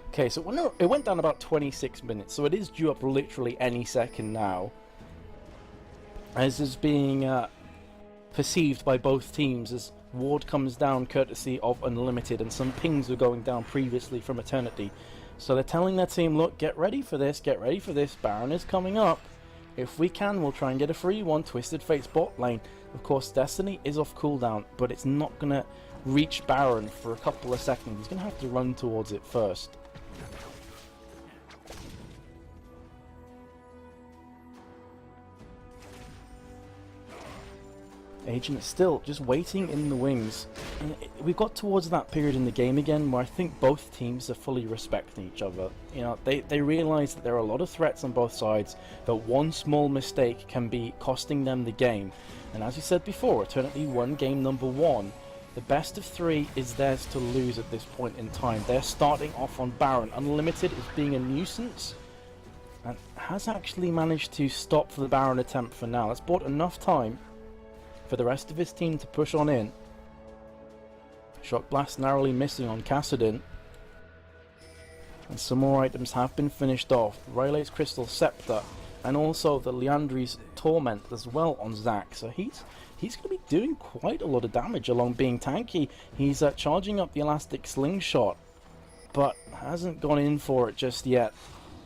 Okay, so it went down about 26 minutes, so it is due up literally any second now. As is being perceived by both teams as Ward comes down courtesy of Unlimited, and some pings were going down previously from Eternity. So they're telling their team, look, get ready for this, Baron is coming up. If we can, we'll try and get a free one. Twisted Fate's bot lane. Of course, Destiny is off cooldown, but it's not going to reach Baron for a couple of seconds. He's going to have to run towards it first. Agent is still just waiting in the wings. And we got towards that period in the game again where I think both teams are fully respecting each other. You know, they realize that there are a lot of threats on both sides, that one small mistake can be costing them the game. And as you said before, Eternity won game number 1. The best of 3 is theirs to lose at this point in time. They're starting off on Baron. Unlimited is being a nuisance and has actually managed to stop the Baron attempt for now. That's bought enough time for the rest of his team to push on in. Shock Blast narrowly missing on Kassadin. And some more items have been finished off. Rayleigh's Crystal Scepter and also the Liandry's Torment as well on Zac. So he's going to be doing quite a lot of damage along being tanky. He's charging up the Elastic Slingshot, but hasn't gone in for it just yet.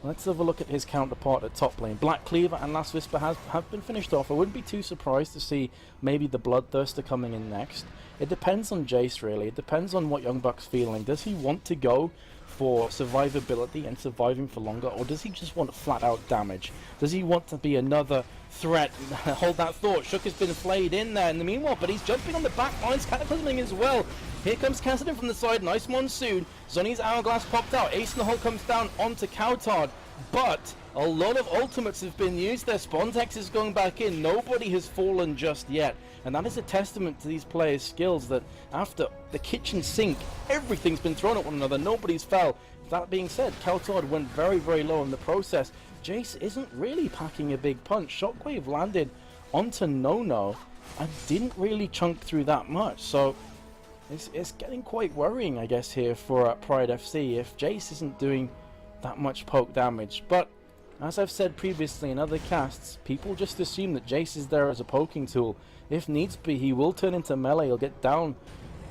Let's have a look at his counterpart at top lane. Black Cleaver and Last Whisper have been finished off. I wouldn't be too surprised to see maybe the Bloodthirster coming in next. It depends on Jace, really. It depends on what Young Buck's feeling. Does he want to go for survivability and surviving for longer, or does he just want flat out damage? Does he want to be another threat? Hold that thought. Shook has been flayed in there in the meanwhile, but he's jumping on the back lines, cataclysming as well. Here comes Kassadin from the side, nice monsoon. Zonny's Hourglass popped out, Ace in the Hole comes down onto Kaostv, but a lot of ultimates have been used there. Spontex is going back in, nobody has fallen just yet. And that is a testament to these players' skills, that after the kitchen sink, everything's been thrown at one another, nobody's fell. That being said, Kaostv went very, very low in the process. Jace isn't really packing a big punch. Shockwave landed onto Nono and didn't really chunk through that much. So it's getting quite worrying, I guess, here for PrideFC if Jace isn't doing that much poke damage. But as I've said previously in other casts, people just assume that Jace is there as a poking tool. If needs be, he will turn into melee. He'll get down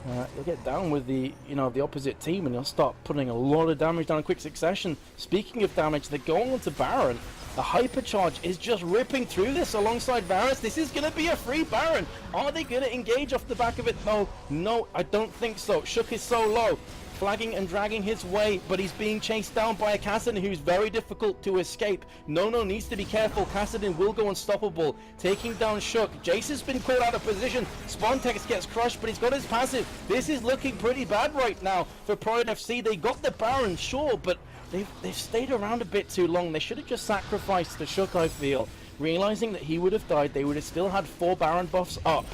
with the the opposite team, and he'll start putting a lot of damage down in quick succession. Speaking of damage, they're going on to Baron. The hypercharge is just ripping through this alongside Varus. This is going to be a free Baron. Are they going to engage off the back of it? No, I don't think so. Shook is so low, flagging and dragging his way, but he's being chased down by a Kassadin who's very difficult to escape. Nono needs to be careful. Kassadin will go unstoppable, taking down Shook. Jace has been caught out of position. Spontex gets crushed, but he's got his passive. This is looking pretty bad right now for PrideFC. They got the Baron, sure, but they've stayed around a bit too long. They should have just sacrificed the Shook, I feel. Realizing that he would have died, they would have still had 4 Baron buffs up.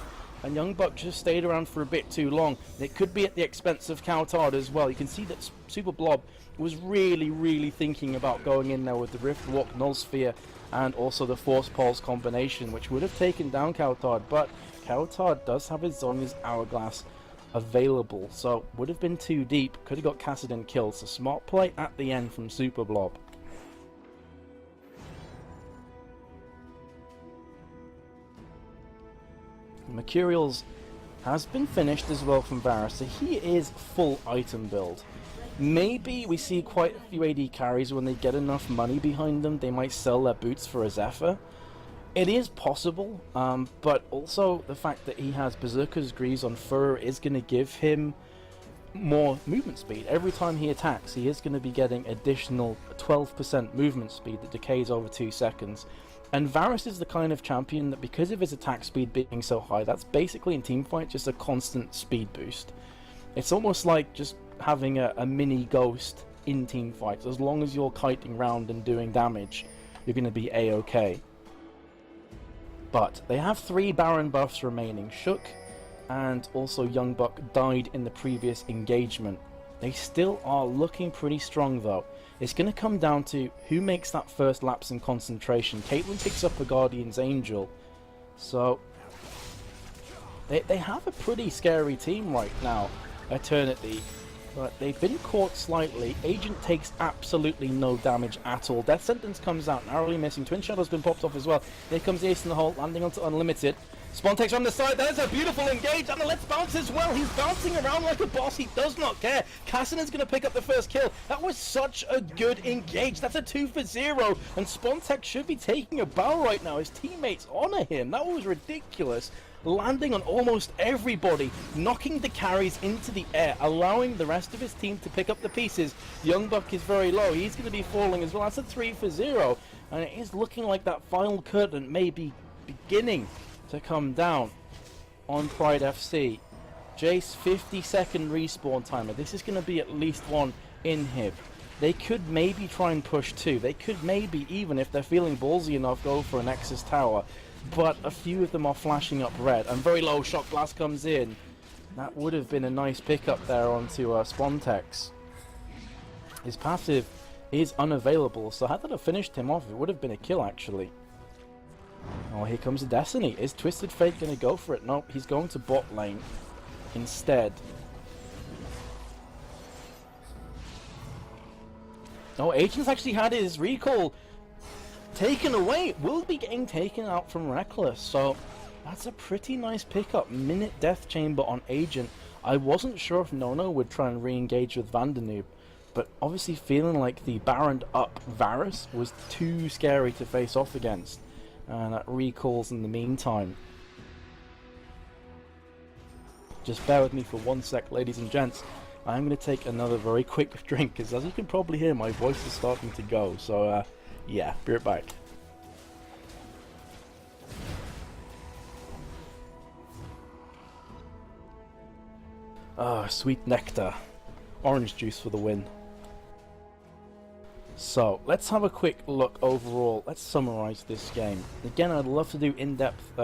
And Young Buck just stayed around for a bit too long. It could be at the expense of Kaostv as well. You can see that Super Blob was really, really thinking about going in there with the Rift Walk, Null Sphere, and also the Force Pulse combination, which would have taken down Kaostv. But Kaostv does have his Zonya's Hourglass available, so would have been too deep. Could have got Kassadin killed. So smart play at the end from Super Blob. Mercurials has been finished as well from Varus, so he is full item build. Maybe we see quite a few AD carries when they get enough money behind them, they might sell their boots for a Zephyr. It is possible, but also the fact that he has Berserker's Greaves on Fur is going to give him more movement speed. Every time he attacks, he is going to be getting additional 12% movement speed that decays over 2 seconds. And Varus is the kind of champion that, because of his attack speed being so high, that's basically in teamfight just a constant speed boost. It's almost like just having a mini ghost in teamfights. As long as you're kiting round and doing damage, you're going to be a-okay. But they have 3 Baron buffs remaining. Shook and also Young Buck died in the previous engagement. They still are looking pretty strong though. It's going to come down to who makes that first lapse in concentration. Caitlyn picks up a Guardian's Angel, so they have a pretty scary team right now, Eternity. But they've been caught slightly. Agent takes absolutely no damage at all. Death Sentence comes out, narrowly missing. Twin Shadow's been popped off as well. Here comes the Ace in the hole, landing onto Unlimited. Spawn takes from the side. There's a beautiful engage, and Let's Bounce as well. He's bouncing around like a boss. He does not care. Kassadin's going to pick up the first kill. That was such a good engage. That's a 2 for 0. And Spontek should be taking a bow right now. His teammates honor him. That was ridiculous. Landing on almost everybody, knocking the carries into the air, allowing the rest of his team to pick up the pieces. Young Buck is very low. He's going to be falling as well. That's a 3 for 0. And it is looking like that final curtain may be beginning to come down on PrideFC. Jace, 50-second respawn timer. This is going to be at least one inhib. They could maybe try and push 2. They could maybe, even if they're feeling ballsy enough, go for a Nexus Tower. But a few of them are flashing up red, and very low Shock Blast comes in. That would have been a nice pickup there onto Spontex. His passive is unavailable, so had that have finished him off, it would have been a kill actually. Oh, here comes the Destiny. Is Twisted Fate going to go for it? Nope, he's going to bot lane instead. Oh, Agent's actually had his recall taken away. Will be getting taken out from Reckless, so that's a pretty nice pickup. Minute Death Chamber on Agent. I wasn't sure if Nono would try and re-engage with Vandanoob, but obviously feeling like the Baron up Varus was too scary to face off against, and that recalls in the meantime. Just bear with me for 1 sec, ladies and gents. I'm going to take another very quick drink, because as you can probably hear, my voice is starting to go, so yeah, be right back. Ah, sweet nectar. Orange juice for the win. So, let's have a quick look overall. Let's summarize this game. Again, I'd love to do in-depth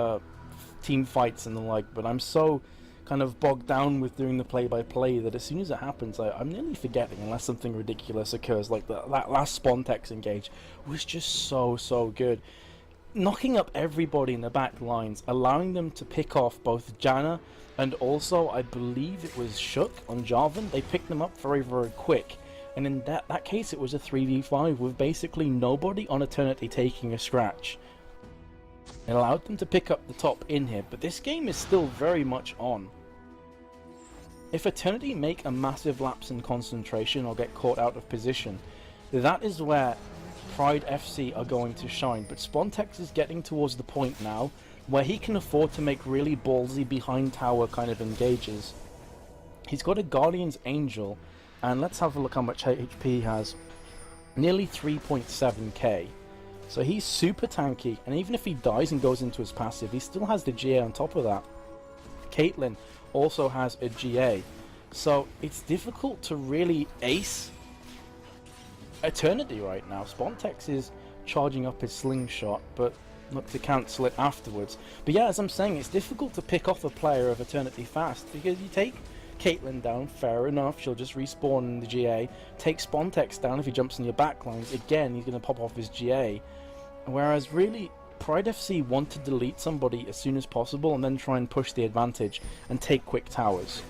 team fights and the like, but I'm so kind of bogged down with doing the play-by-play that as soon as it happens, I'm nearly forgetting unless something ridiculous occurs. Like that last Spontex engage was just so good. Knocking up everybody in the back lines, allowing them to pick off both Janna and also, I believe it was Shook on Jarvan. They picked them up very quick. And in that case, it was a 3v5 with basically nobody on Eternity taking a scratch. It allowed them to pick up the top inhib, but this game is still very much on. If Eternity make a massive lapse in concentration or get caught out of position, that is where PrideFC are going to shine. But Spontex is getting towards the point now where he can afford to make really ballsy behind tower kind of engages. He's got a Guardian's Angel, and let's have a look how much HP he has. Nearly 3.7k. So he's super tanky, and even if he dies and goes into his passive, he still has the GA on top of that. Caitlyn also has a GA. So it's difficult to really ace Eternity right now. Spontex is charging up his slingshot, but look to cancel it afterwards. But yeah, as I'm saying, it's difficult to pick off a player of Eternity fast, because you take Caitlyn down, fair enough, she'll just respawn in the GA. Take Spontex down, if he jumps in your backlines, again, he's going to pop off his GA. Whereas really, PrideFC want to delete somebody as soon as possible and then try and push the advantage and take quick towers.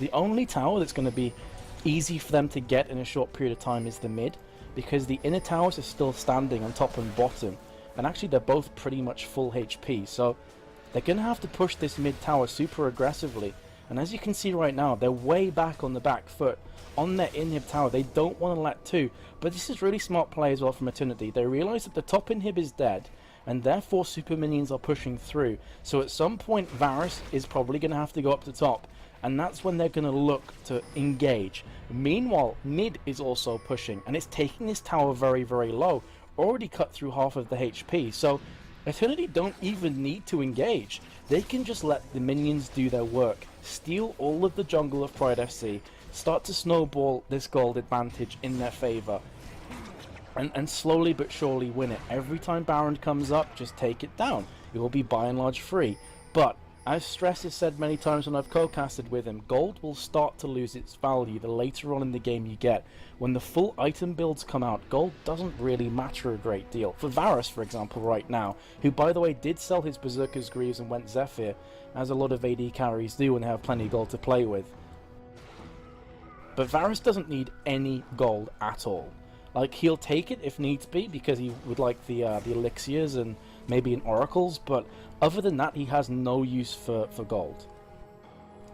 The only tower that's going to be easy for them to get in a short period of time is the mid, because the inner towers are still standing on top and bottom, and actually they're both pretty much full HP, so they're going to have to push this mid tower super aggressively. And as you can see right now, they're way back on the back foot on their inhib tower. They don't want to let to, but this is really smart play as well from Eternity. They realize that the top inhib is dead, and therefore super minions are pushing through. So at some point Varus is probably going to have to go up the top, and that's when they're going to look to engage. Meanwhile, mid is also pushing, and it's taking this tower very low, already cut through half of the HP. So Eternity don't even need to engage. They can just let the minions do their work, steal all of the jungle of PrideFC, start to snowball this gold advantage in their favor, and slowly but surely win it. Every time Baron comes up, just take it down. It will be by and large free. But As Stress has said many times when I've co-casted with him, gold will start to lose its value the later on in the game you get. When the full item builds come out, gold doesn't really matter a great deal. For Varus, for example, right now, who by the way did sell his Berserker's Greaves and went Zephyr, as a lot of AD carries do when they have plenty of gold to play with. But Varus doesn't need any gold at all. Like, he'll take it if needs be, because he would like the elixirs and maybe in oracles, but other than that, he has no use for gold.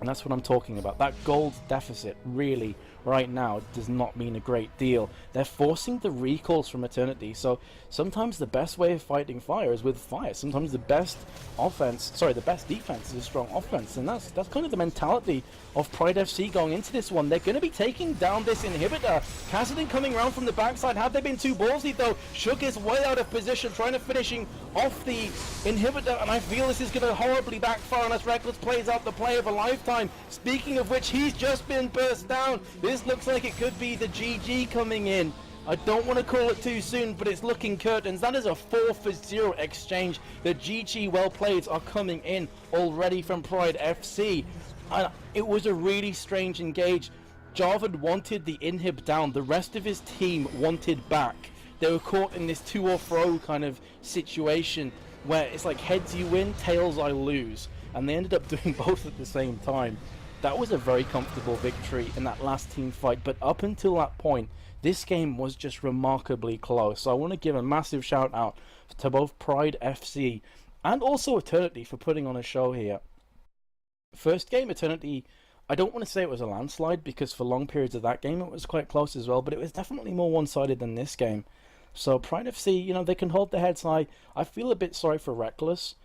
And that's what I'm talking about. That gold deficit really, right now, does not mean a great deal. They're forcing the recalls from Eternity, so sometimes the best way of fighting fire is with fire. Sometimes the best defense is a strong offense, and that's kind of the mentality of PrideFC going into this one. They're going to be taking down this inhibitor. Kassadin coming around from the backside. Have they been too ballsy though? Shook is way out of position, trying to finishing off the inhibitor, and I feel this is going to horribly backfire unless Reckless plays out the play of a lifetime. Speaking of which, he's just been burst down. This looks like it could be the GG coming in. I don't want to call it too soon, but it's looking curtains. That is a 4-for-0 exchange. The GG well played are coming in already from PrideFC. And it was a really strange engage. Jarvan wanted the inhib down. The rest of his team wanted back. They were caught in this to or fro kind of situation where it's like heads you win, tails I lose. And they ended up doing both at the same time. That was a very comfortable victory in that last team fight, but up until that point, this game was just remarkably close. So I want to give a massive shout out to both PrideFC and also Eternity for putting on a show here. First game, Eternity, I don't want to say it was a landslide, because for long periods of that game it was quite close as well, but it was definitely more one-sided than this game. So PrideFC, you know, they can hold their heads high. I feel a bit sorry for Reckless.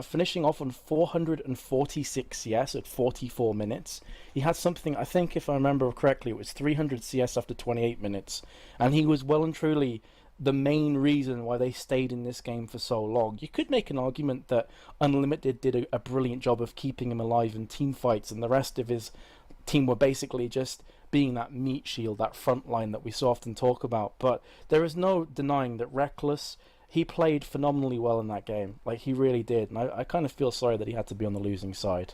Finishing off on 446 CS at 44 minutes. He had something, I think if I remember correctly, it was 300 CS after 28 minutes. And he was well and truly the main reason why they stayed in this game for so long. You could make an argument that Unlimited did a brilliant job of keeping him alive in team fights, and the rest of his team were basically just being that meat shield, that front line that we so often talk about. But there is no denying that Reckless, he played phenomenally well in that game. Like, he really did. And I kind of feel sorry that he had to be on the losing side.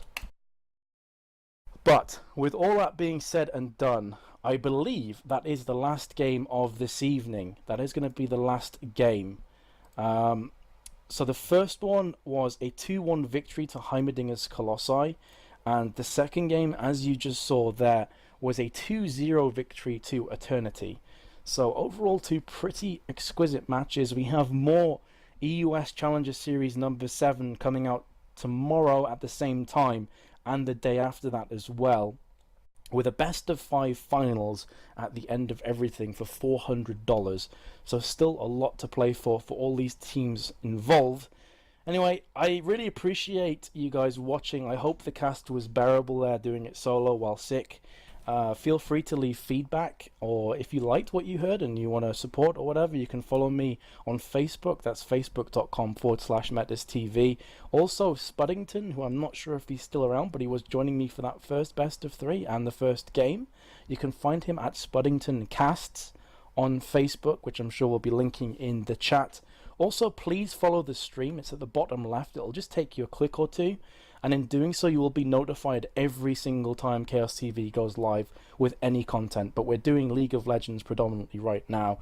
But with all that being said and done, I believe that is the last game of this evening. That is going to be the last game. So the first one was a 2-1 victory to Heimerdinger's Colossi. And the second game, as you just saw there, was a 2-0 victory to Eternity. So overall, two pretty exquisite matches. We have more EUS Challenger Series number 7 coming out tomorrow at the same time, and the day after that as well, with a best of 5 finals at the end of everything for $400. So still a lot to play for all these teams involved. Anyway, I really appreciate you guys watching. I hope the cast was bearable there, doing it solo while sick. Feel free to leave feedback, or if you liked what you heard and you want to support or whatever, you can follow me on Facebook. That's facebook.com/MetisTV. Also, Spuddington, who I'm not sure if he's still around, but he was joining me for that first best of 3 and the first game. You can find him at Spuddington Casts on Facebook, which I'm sure we'll be linking in the chat. Also, please follow the stream. It's at the bottom left. It'll just take you a click or two. And in doing so, you will be notified every single time Kaostv goes live with any content. But we're doing League of Legends predominantly right now.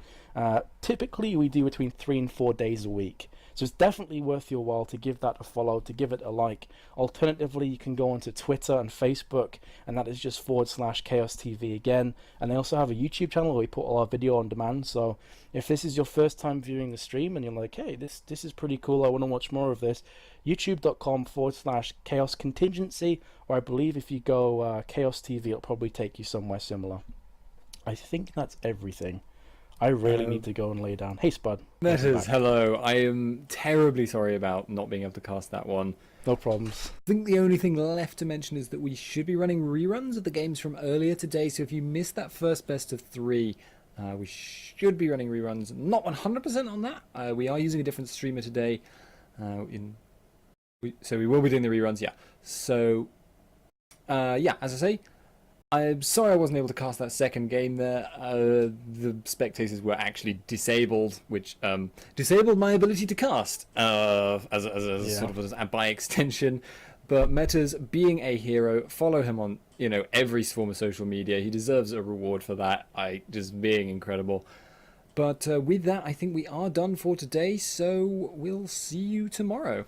Typically, we do between 3 and 4 days a week. So it's definitely worth your while to give that a follow, to give it a like. Alternatively, you can go onto Twitter and Facebook, and that is just /Kaostv again. And they also have a YouTube channel where we put all our video on demand. So if this is your first time viewing the stream and you're like, hey, this is pretty cool, I want to watch more of this, youtube.com/chaoscontingency, or I believe if you go Kaostv, it'll probably take you somewhere similar. I think that's everything. I really need to go and lay down. Hey, Spud. Metis, hello. I am terribly sorry about not being able to cast that one. No problems. I think the only thing left to mention is that we should be running reruns of the games from earlier today, so if you missed that first best of 3, we should be running reruns. Not 100% on that. We are using a different streamer today. So we will be doing the reruns, yeah. So, yeah, as I say, I'm sorry I wasn't able to cast that second game there. The spectators were actually disabled, which disabled my ability to cast, as sort of by extension. But Meta's being a hero. Follow him on, every form of social media. He deserves a reward for that. Just being incredible. But with that, I think we are done for today. So we'll see you tomorrow.